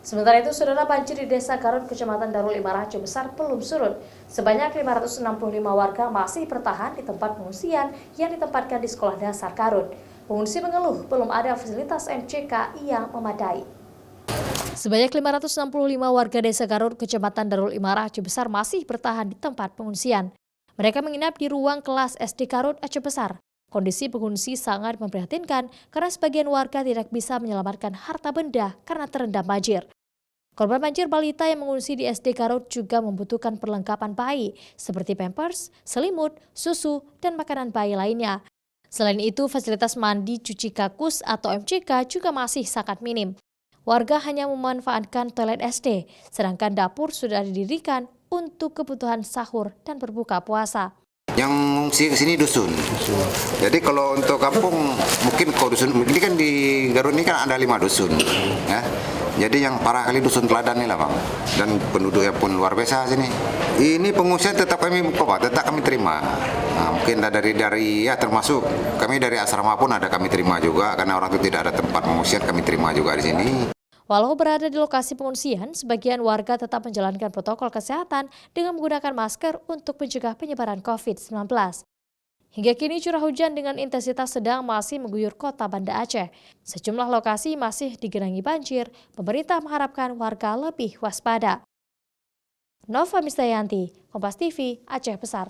Sementara itu, saudara, banjir di Desa Garut, Kecamatan Darul Imara, Aceh Besar belum surut. Sebanyak 565 warga masih bertahan di tempat pengungsian yang ditempatkan di sekolah dasar Garut. Pengungsi mengeluh belum ada fasilitas MCK yang memadai. Sebanyak 565 warga Desa Garut, Kecamatan Darul Imara, Aceh Besar masih bertahan di tempat pengungsian. Mereka menginap di ruang kelas SD Garut, Aceh Besar. Kondisi pengungsi sangat memprihatinkan karena sebagian warga tidak bisa menyelamatkan harta benda karena terendam banjir. Korban banjir balita yang mengungsi di SD Garut juga membutuhkan perlengkapan bayi seperti pampers, selimut, susu, dan makanan bayi lainnya. Selain itu, fasilitas mandi, cuci kakus atau MCK juga masih sangat minim. Warga hanya memanfaatkan toilet SD, sedangkan dapur sudah didirikan untuk kebutuhan sahur dan berbuka puasa. Yang ngungsi ke sini dusun. Jadi kalau untuk kampung mungkin kalau dusun ini kan di Garut ini kan ada 5 dusun, ya. Jadi yang parah kali dusun Teladan ini lah, Bang. Dan penduduknya pun luar biasa sini. Ini pengungsian tetap kami terima. Nah, mungkin dari ya termasuk kami dari asrama pun ada kami terima juga karena orang itu tidak ada tempat pengungsian, kami terima juga di sini. Walau berada di lokasi pengungsian, sebagian warga tetap menjalankan protokol kesehatan dengan menggunakan masker untuk mencegah penyebaran COVID-19. Hingga kini curah hujan dengan intensitas sedang masih mengguyur kota Banda Aceh. Sejumlah lokasi masih digenangi banjir, pemerintah mengharapkan warga lebih waspada. Nova Mistayanti, Kompas TV, Aceh Besar.